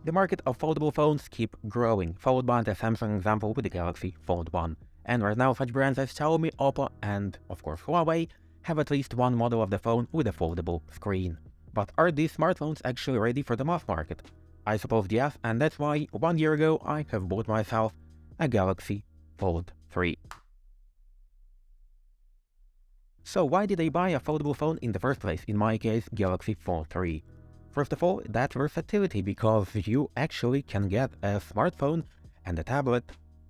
The market of foldable phones keep growing, followed by the Samsung example with the Galaxy Fold 1. And right now such brands as Xiaomi, Oppo and of course Huawei have at least one model of the phone with a foldable screen. But are these smartphones actually ready for the mass market? I suppose yes, and that's why 1 year ago I have bought myself a Galaxy Fold 3. So why did I buy a foldable phone in the first place, in my case Galaxy Fold 3? First of all, that versatility, because you actually can get a smartphone and a tablet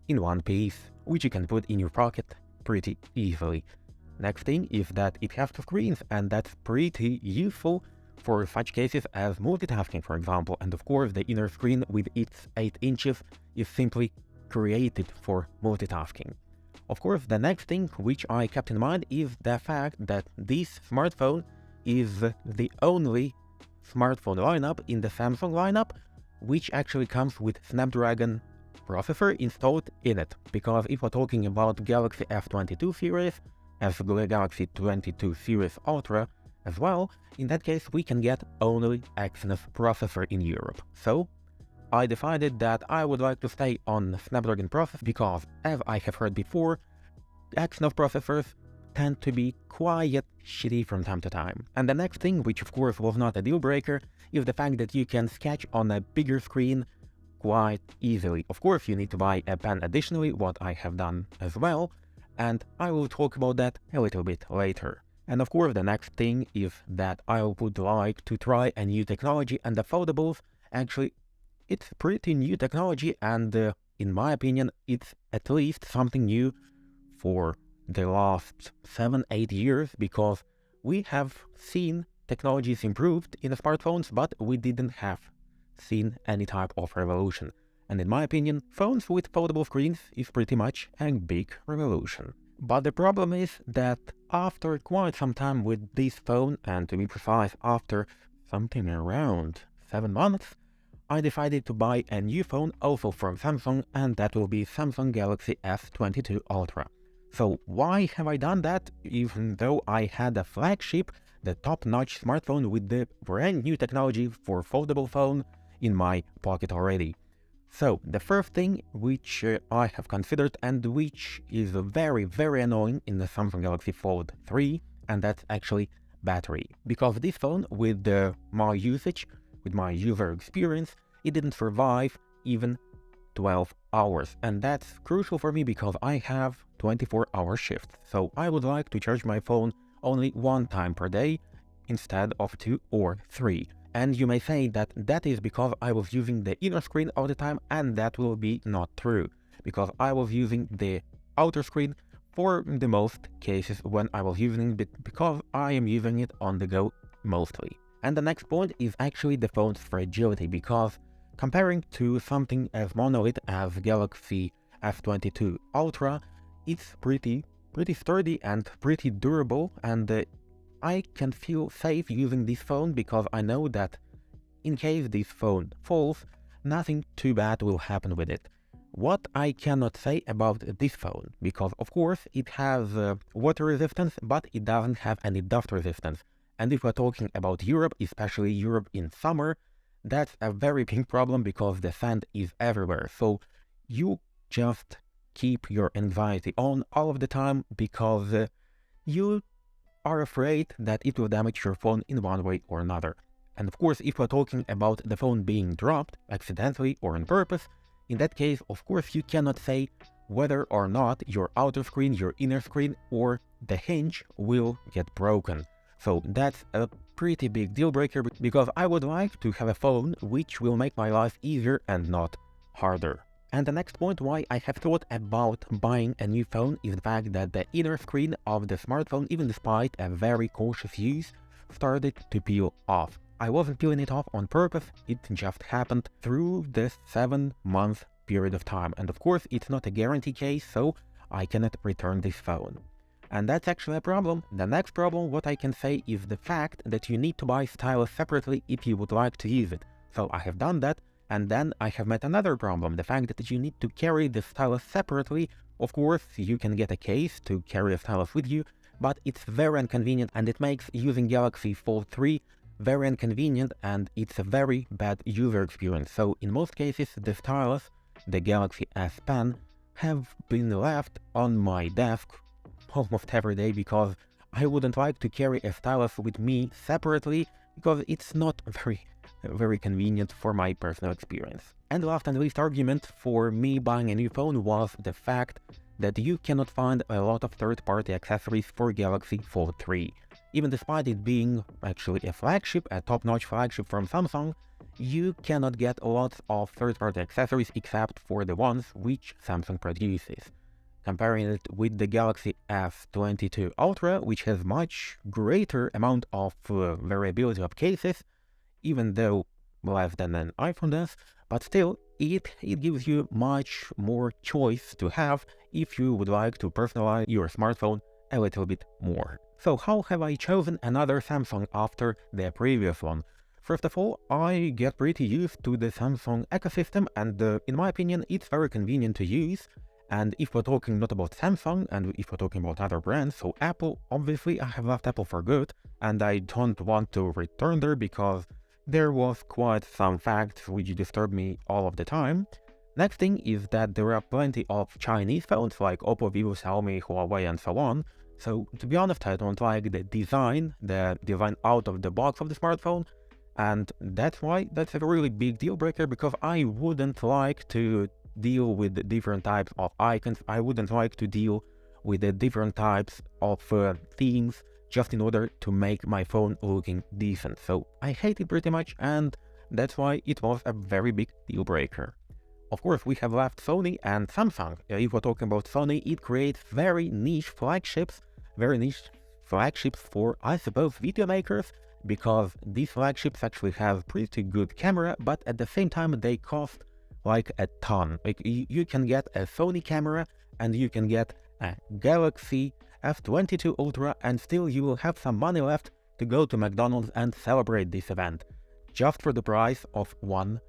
in one piece, which you can put in your pocket pretty easily. Next thing is that it has two screens, and that's pretty useful for such cases as multitasking, for example, and of course the inner screen with its 8 inches is simply created for multitasking. Of course, the next thing which I kept in mind is the fact that this smartphone is the only smartphone lineup in the Samsung lineup which actually comes with Snapdragon processor installed in it, because if we're talking about Galaxy S22 series, as the Galaxy 22 series Ultra as well, in that case we can get only Exynos processor in Europe. So I decided that I would like to stay on Snapdragon processor because, as I have heard before, Exynos processors tend to be quite shitty from time to time. And the next thing, which of course was not a deal breaker, is the fact that you can sketch on a bigger screen quite easily. Of course you need to buy a pen additionally, what I have done as well, and I will talk about that a little bit later. And of course the next thing is that I would like to try a new technology, and the foldables, actually it's pretty new technology, and in my opinion it's at least something new for the last 7-8 years, because we have seen technologies improved in the smartphones, but we didn't have seen any type of revolution. And in my opinion, phones with foldable screens is pretty much a big revolution. But the problem is that after quite some time with this phone, and to be precise after something around 7 months, I decided to buy a new phone also from Samsung, and that will be Samsung Galaxy S22 Ultra. So why have I done that, even though I had a flagship, the top-notch smartphone with the brand new technology for foldable phone in my pocket already? So the first thing which I have considered, and which is very annoying in the Samsung Galaxy Fold 3, and that's actually battery. Because this phone, with my usage, with my user experience, it didn't survive even 12 hours, and that's crucial for me because I have 24-hour shifts, so I would like to charge my phone only 1 time per day instead of 2 or 3. And you may say that that is because I was using the inner screen all the time, and that will be not true, because I was using the outer screen for the most cases when I was using it, because I am using it on the go mostly. And the next point is actually the phone's fragility, because comparing to something as monolith as Galaxy S22 Ultra, it's pretty sturdy and pretty durable, and I can feel safe using this phone because I know that in case this phone falls, nothing too bad will happen with it. What I cannot say about this phone, because of course it has water resistance, but it doesn't have any dust resistance. And if we're talking about Europe, especially Europe in summer, that's a very big problem because the sand is everywhere. So you just keep your anxiety on all of the time because you are afraid that it will damage your phone in one way or another. And of course, if we're talking about the phone being dropped accidentally or on purpose, in that case, of course, you cannot say whether or not your outer screen, your inner screen, or the hinge will get broken. So that's a pretty big deal breaker, because I would like to have a phone which will make my life easier and not harder. And the next point why I have thought about buying a new phone is the fact that the inner screen of the smartphone, even despite a very cautious use, started to peel off. I wasn't peeling it off on purpose, it just happened through this 7-month period of time. And of course, it's not a guarantee case, so I cannot return this phone. And that's actually a problem. The next problem, what I can say, is the fact that you need to buy stylus separately if you would like to use it. So I have done that, and then I have met another problem, the fact that you need to carry the stylus separately. Of course, you can get a case to carry a stylus with you, but it's very inconvenient and it makes using Galaxy Fold 3 very inconvenient and it's a very bad user experience. So in most cases, the stylus, the Galaxy S Pen, have been left on my desk almost every day because I wouldn't like to carry a stylus with me separately because it's not very convenient for my personal experience. And last and least argument for me buying a new phone was the fact that you cannot find a lot of third-party accessories for Galaxy Fold 3. Even despite it being actually a flagship, a top-notch flagship from Samsung, you cannot get lots of third-party accessories except for the ones which Samsung produces. Comparing it with the Galaxy S22 Ultra, which has much greater amount of variability of cases, even though less than an iPhone does, but still it gives you much more choice to have if you would like to personalize your smartphone a little bit more. So how have I chosen another Samsung after the previous one? First of all, I get pretty used to the Samsung ecosystem and in my opinion it's very convenient to use. And if we're talking not about Samsung and if we're talking about other brands, so Apple, obviously I have left Apple for good and I don't want to return there because there was quite some facts which disturb me all of the time. Next thing is that there are plenty of Chinese phones like Oppo, Vivo, Xiaomi, Huawei and so on. So to be honest, I don't like the design out of the box of the smartphone. And that's why that's a really big deal breaker because I wouldn't like to deal with different types of icons. I wouldn't like to deal with the different types of themes just in order to make my phone looking decent. So I hate it pretty much and that's why it was a very big deal breaker. Of course, we have left Sony and Samsung. If we're talking about Sony, it creates very niche flagships for, I suppose, video makers, because these flagships actually have pretty good camera, but at the same time they cost like a ton. Like you can get a Sony camera and you can get a Galaxy S22 Ultra and still you will have some money left to go to McDonald's and celebrate this event, just for the price of one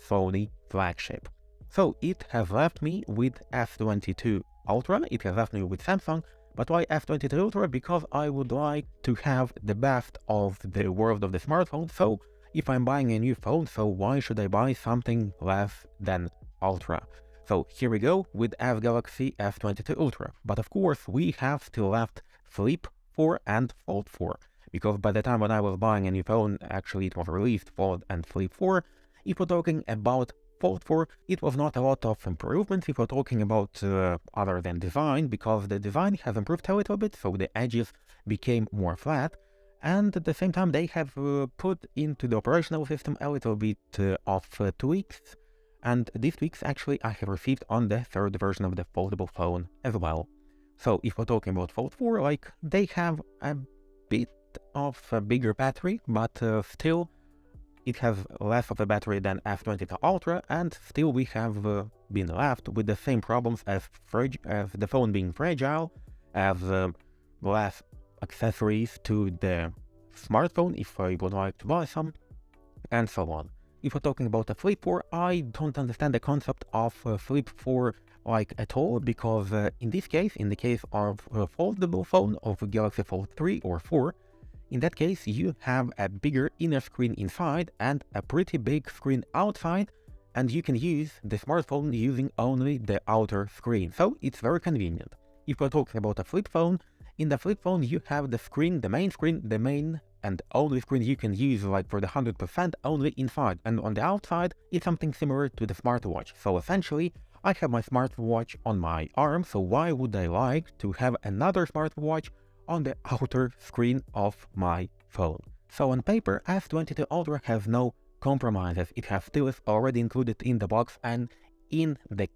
Sony flagship. So it has left me with S22 Ultra, it has left me with Samsung, but why S22 Ultra? Because I would like to have the best of the world of the smartphone. So if I'm buying a new phone, so why should I buy something less than Ultra? So here we go with Galaxy S22 Ultra. But of course, we have still left Flip 4 and Fold 4. Because by the time when I was buying a new phone, actually it was released Fold and Flip 4. If we're talking about Fold 4, it was not a lot of improvements if we're talking about other than design, because the design has improved a little bit, so the edges became more flat. And at the same time, they have put into the operational system a little bit of tweaks. And these tweaks actually I have received on the third version of the foldable phone as well. So if we're talking about Fold 4, like they have a bit of a bigger battery, but still it has less of a battery than S22 Ultra, and still we have been left with the same problems as the phone being fragile, as less accessories to the smartphone if I would like to buy some, and so on. If we're talking about a Flip 4, I don't understand the concept of Flip 4 like at all, because in this case, in the case of a foldable phone of Galaxy Fold 3 or 4, in that case you have a bigger inner screen inside and a pretty big screen outside, and you can use the smartphone using only the outer screen, so it's very convenient. If we're talking about a flip phone, in the flip phone you have the screen, the main and only screen you can use like for the 100% only inside, and on the outside it's something similar to the smartwatch. So essentially I have my smartwatch on my arm, so why would I like to have another smartwatch on the outer screen of my phone? So on paper, S22 Ultra has no compromises. It has stylus already included in the box, and in the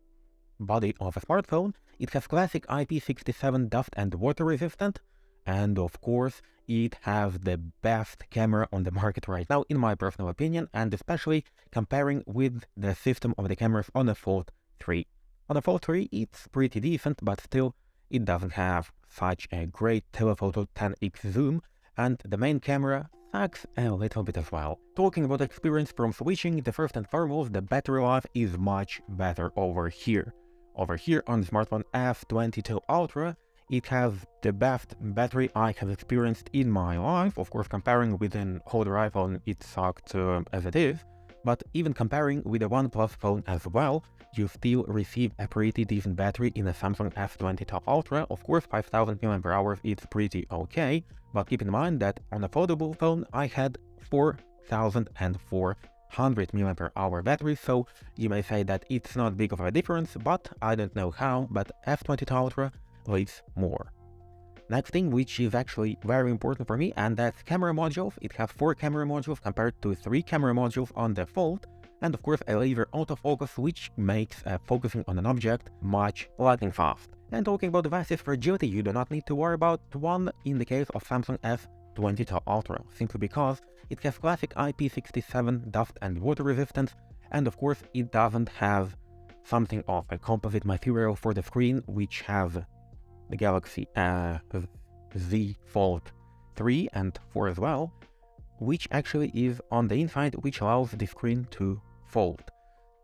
body of a smartphone it has classic IP67 dust and water resistant, and of course it has the best camera on the market right now in my personal opinion, and especially comparing with the system of the cameras on the Fold 3. On the Fold 3 it's pretty decent, but still it doesn't have such a great telephoto 10x zoom, and the main camera sucks a little bit as well. Talking about experience from switching, the first and foremost, the battery life is much better over here. Over here on the smartphone S22 Ultra, It has the best battery I have experienced in my life. Of course, comparing with an older iPhone, it sucked as it is. But even comparing with a OnePlus phone as well, you still receive a pretty decent battery in a Samsung S22 Ultra. Of course, 5000 mAh is pretty okay, but keep in mind that on a foldable phone I had 4400 mAh battery, so you may say that it's not big of a difference, but I don't know how, but S22 Ultra leaves more. Next thing, which is actually very important for me, and that's camera modules. It has 4 camera modules compared to 3 camera modules on the Fold, and of course a laser autofocus, which makes focusing on an object much lightning fast. And talking about devices fragility, you do not need to worry about one in the case of Samsung S22 Ultra, simply because it has classic IP67 dust and water resistance, and of course it doesn't have something of a composite material for the screen, which has the Galaxy Z Fold 3 and 4 as well, which actually is on the inside, which allows the screen to fold.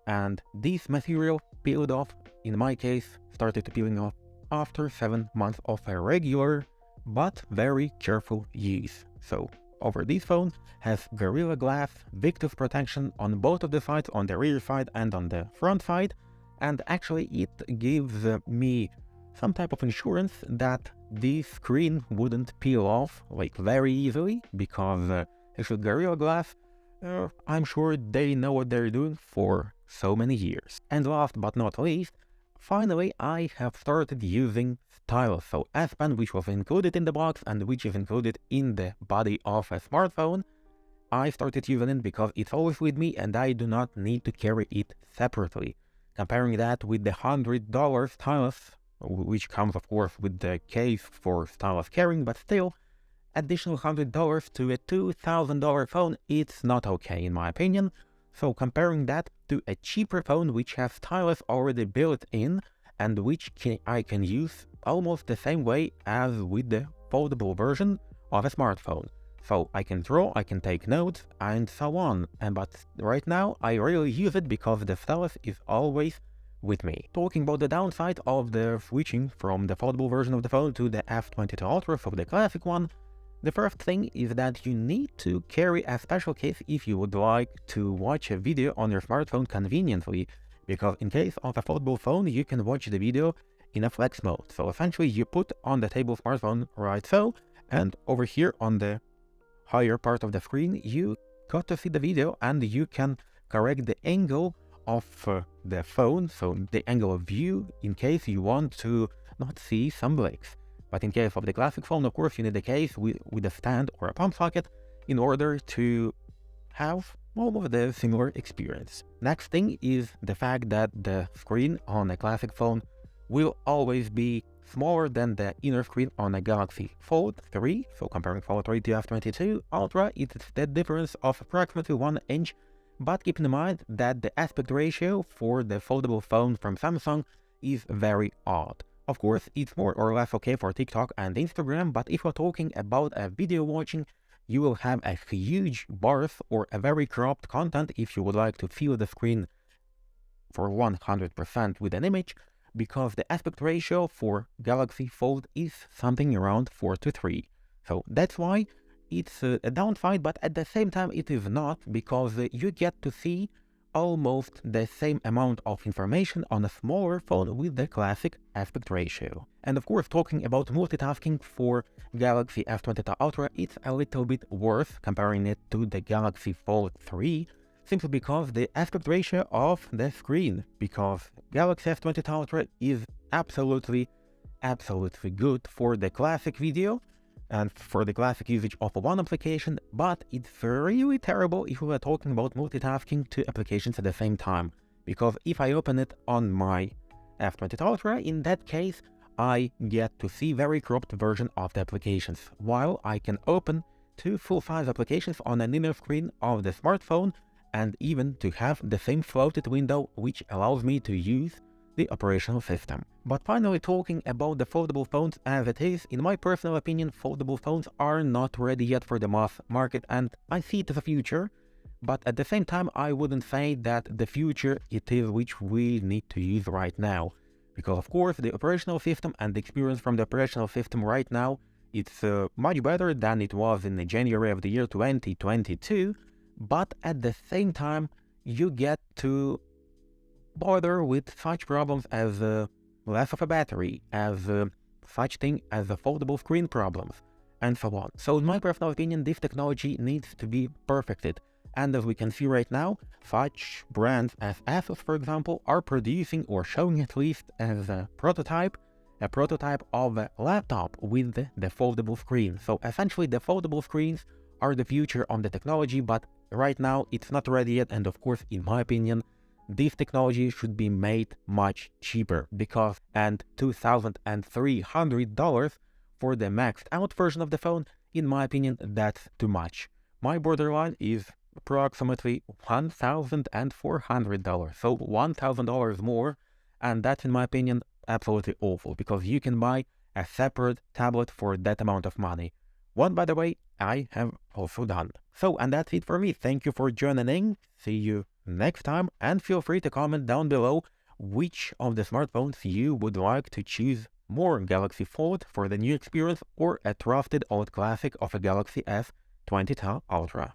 And this material peeled off, in my case, started peeling off after 7 months of a regular but very careful use. So over this phone has Gorilla Glass Victus protection on both of the sides, on the rear side and on the front side, and actually it gives me some type of insurance that this screen wouldn't peel off like very easily, because actually Gorilla Glass, I'm sure they know what they're doing for so many years. And last but not least, finally I have started using stylus. So S Pen, which was included in the box and which is included in the body of a smartphone, I started using it because it's always with me and I do not need to carry it separately. Comparing that with the $100 stylus, which comes of course with the case for stylus carrying, but still, additional $100 to a $2000 phone, it's not okay in my opinion. So comparing that to a cheaper phone which has stylus already built in and which I can use almost the same way as with the foldable version of a smartphone. So I can draw, I can take notes and so on, but right now I really use it because the stylus is always with me. Talking about the downside of the switching from the foldable version of the phone to the S22 Ultra, so the classic one, the first thing is that you need to carry a special case if you would like to watch a video on your smartphone conveniently, because in case of a foldable phone you can watch the video in a flex mode. So essentially you put on the table smartphone right so, and over here on the higher part of the screen you got to see the video and you can correct the angle of the phone, so the angle of view, in case you want to not see some blinks. But in case of the classic phone, of course, you need a case with a stand or a pump socket in order to have almost the similar experience. Next thing is the fact that the screen on a classic phone will always be smaller than the inner screen on a Galaxy Fold 3. So comparing Fold 3 to S22 Ultra, it's the difference of approximately 1 inch. But keep in mind that the aspect ratio for the foldable phone from Samsung is very odd. Of course, it's more or less okay for TikTok and Instagram, but if we're talking about a video watching, you will have a huge bars or a very cropped content if you would like to fill the screen for 100% with an image, because the aspect ratio for Galaxy Fold is something around 4:3. So that's why it's a downside, but at the same time it is not, because you get to see almost the same amount of information on a smaller phone with the classic aspect ratio. And of course, talking about multitasking for Galaxy S22 Ultra, it's a little bit worse comparing it to the Galaxy Fold 3, simply because the aspect ratio of the screen, because Galaxy S22 Ultra is absolutely good for the classic video and for the classic usage of one application, but it's really terrible if we are talking about multitasking 2 applications at the same time, because if I open it on my S22 Ultra, in that case I get to see very cropped version of the applications, while I can open 2 full-size applications on an inner screen of the smartphone and even to have the same floated window, which allows me to use the operational system. But finally, talking about the foldable phones as it is, in my personal opinion, foldable phones are not ready yet for the mass market, and I see it as a future, but at the same time I wouldn't say that the future it is which we need to use right now, Because of course the operational system and the experience from the operational system right now, it's much better than it was in the January of the year 2022, but at the same time you get to bother with such problems as less of a battery, as such thing as the foldable screen problems, and so on. So in my personal opinion, this technology needs to be perfected. And as we can see right now, such brands as Asus, for example, are producing or showing at least as a prototype of a laptop with the foldable screen. So essentially the foldable screens are the future of the technology, but right now it's not ready yet, and of course, in my opinion, this technology should be made much cheaper, because and $2,300 for the maxed out version of the phone, in my opinion, that's too much. My borderline is approximately $1,400, so $1,000 more, and that's, in my opinion, absolutely awful, because you can buy a separate tablet for that amount of money. One, by the way, I have also done. So, and that's it for me. Thank you for joining in. See you next time, and feel free to comment down below which of the smartphones you would like to choose more, Galaxy Fold for the new experience or a trusted old classic of a Galaxy S22 Ultra.